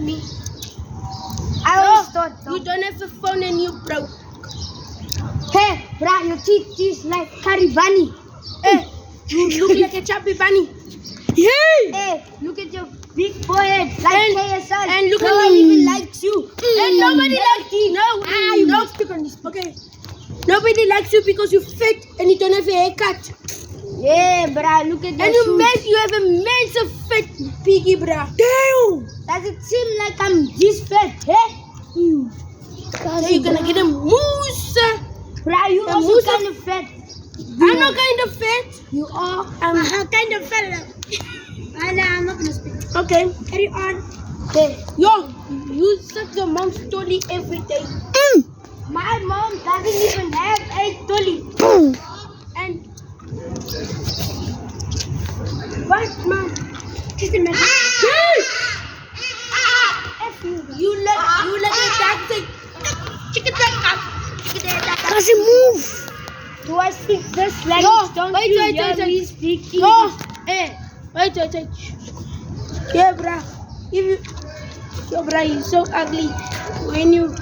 me. I always thought so. You don't have a phone and you broke. Hey, bruh, your teeth is like Karibani. Hey, you look like a chubby bunny. Hey, look at your big forehead like KSI. And look no at one me. even likes you. And nobody likes you. No, stick on this. okay. Nobody likes you because you're fat and you don't have a haircut. Yeah, bruh, look at your And shoes. you have a massive fat piggy, bruh. Damn! Does it seem like I'm this fat, hey? So you're gonna get a moose. Bruh, you A also moose kind of fat. I'm not kind of fat. You are. I'm kind of fat. I'm not gonna speak. okay. Carry on. Hey, yo, you suck your mom's tolly every day. My mom doesn't even have a dolly. And what, man? Just a minute. You like a dog say, chicken duck. Doesn't move. Do I speak this language? Don't wait, you wait, hear wait, me wait. speak Yo, English? hey, wait. Yeah, bruh. If you, yo, bruh, you're so ugly. When you